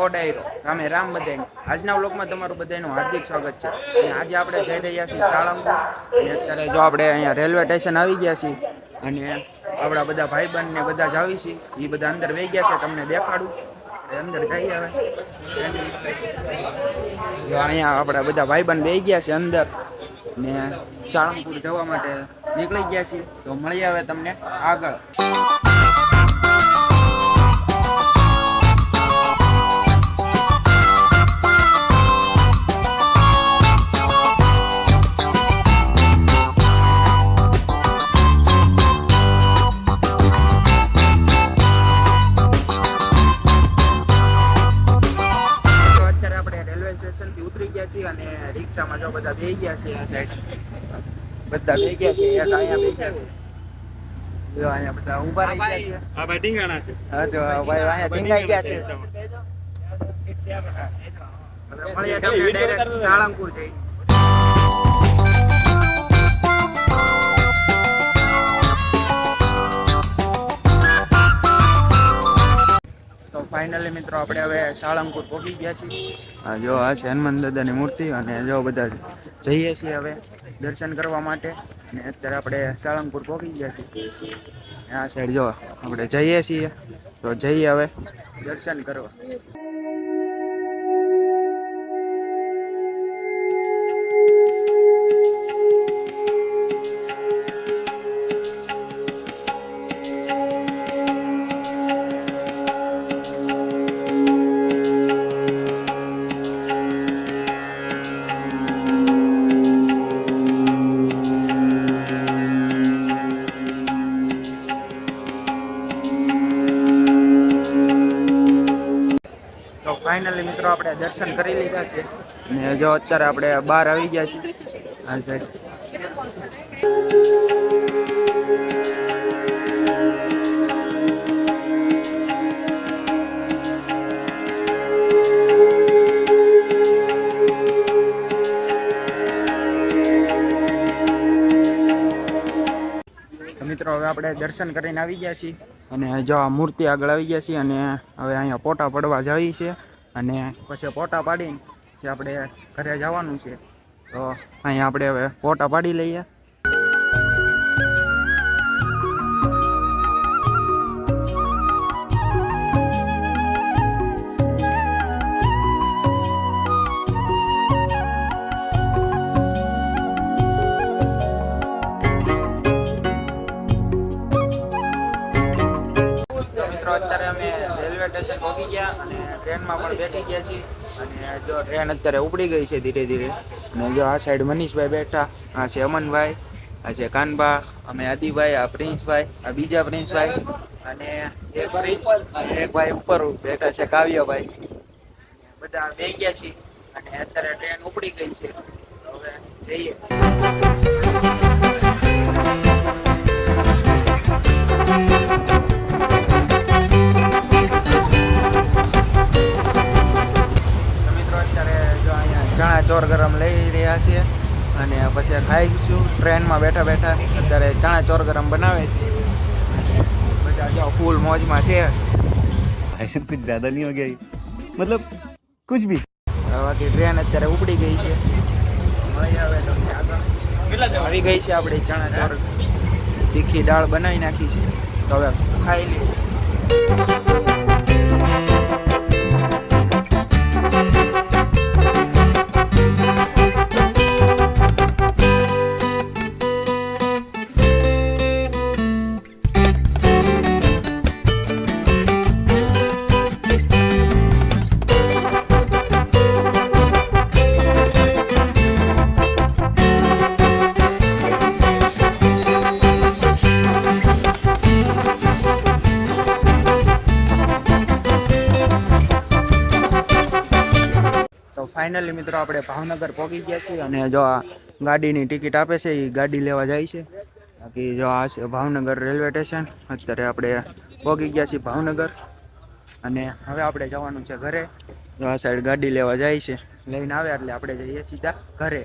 હો ડાયરો રામે રામ બધાય. આજના વ્લોગમાં તમારું બધાનું હાર્દિક સ્વાગત છે. અને આજે આપણે જઈ રહ્યા છીએ સાળંગપુર. અને અત્યારે જો આપણે અહીંયા રેલવે સ્ટેશન આવી ગયા છીએ. અને આપણા બધા ભાઈબંધ ને બધા જ આવી છે. એ બધા અંદર વહી ગયા છે, તમને દેખાડું. અંદર જઈ આવે જો અહીંયા આપડા બધા ભાઈબંધ બેહી ગયા છે અંદર. ને સાળંગપુર જવા માટે નીકળી ગયા છીએ. તો મળી આવે તમને આગળ. સ્ટેશનથી ઉતરી ગયા છીએ અને રિક્ષામાં જો બધા બેહી ગયા છે. આ સાઈડ બધા બેહી ગયા છે. એક અહીંયા બેહી ગયા છે. જો અહીંયા બધા ઊભા રહી ગયા છે. આ ભાઈ ઢીંગાણા છે. હા તો ભાઈ અહીંયા ટીંગાઈ ગયા છે. મળીએ તમને ડાયરેક્ટ સાળંગપુર જઈ. તો ફાઇનલી મિત્રો આપણે હવે સાળંગપુર પહોંચી ગયા છીએ. જો આ છે હનુમાન દાદાની મૂર્તિ. અને જો બધા જઈએ છીએ હવે દર્શન કરવા માટે. અને અત્યારે આપણે સાળંગપુર પહોંચી ગયા છીએ. આ સાઈડ જો આપણે જઈએ છીએ. તો જઈએ હવે દર્શન કરવા. ફાઇનલી મિત્રો આપણે દર્શન કરી લીધા છે. અને જો અત્યારે આપણે બહાર આવી ગયા છીએ. આ સાઈડ મિત્રો હવે આપણે દર્શન કરીને આવી ગયા છીએ. અને જો આ મૂર્તિ આગળ આવી ગયા છીએ. અને હવે અહીંયા ફોટા પડવા જવી છે. અને પછી ફોટા પાડીને પછી આપણે ઘરે જવાનું છે. તો અહીંયા આપણે હવે ફોટા પાડી લઈએ. અત્યારે અમે રેલવે સ્ટેશન પહોંચી ગયા અને ટ્રેનમાં પણ બેઠી ગયા છીએ. અને જો ટ્રેન અત્યારે ઉપડી ગઈ છે ધીરે ધીરે. અને જો આ સાઈડ મનીષભાઈ બેઠા. આ છે અમનભાઈ, આ છે કાનબા, અમે આદિભાઈ, આ પ્રિન્સભાઈ, આ બીજા પ્રિન્સભાઈ, અને એક પ્રિન્સ અને એક ભાઈ ઉપર બેઠા છે કાવ્યભાઈ. બધા બેસી ગયા છીએ. અને અત્યારે ટ્રેન ઉપડી ગઈ છે. હવે જઈએ. ચણા ચોર ગરમ લઈ રહ્યા છીએ. અને પછી ખાઈશું ટ્રેનમાં બેઠા બેઠા. અત્યારે ચણા ચોર ગરમ બનાવે છે. બધા જો ફૂલ મોજમાં છે. ऐसे कुछ ज्यादा नहीं हो गया मतलब कुछ भी. બાકી ટ્રેન અત્યારે ઉપડી ગઈ છે. મળી આવે તમને આગળ આવી ગઈ છે આપણી ચણા ચોર. તીખી દાળ બનાવી નાખી છે. તો હવે ખાઈ લઈએ. ફાઇનલી મિત્રો આપણે ભાવનગર પહોંચી ગયા છીએ. અને જો આ ગાડીની ટિકિટ આપે છે એ ગાડી લેવા જાય છે. બાકી જો આ છે ભાવનગર રેલવે સ્ટેશન. અત્યારે આપણે પહોંચી ગયા છીએ ભાવનગર. અને હવે આપણે જવાનું છે ઘરે. જો આ સાઈડ ગાડી લેવા જાય છે. લઈને આવે એટલે આપણે જઈએ સીધા ઘરે.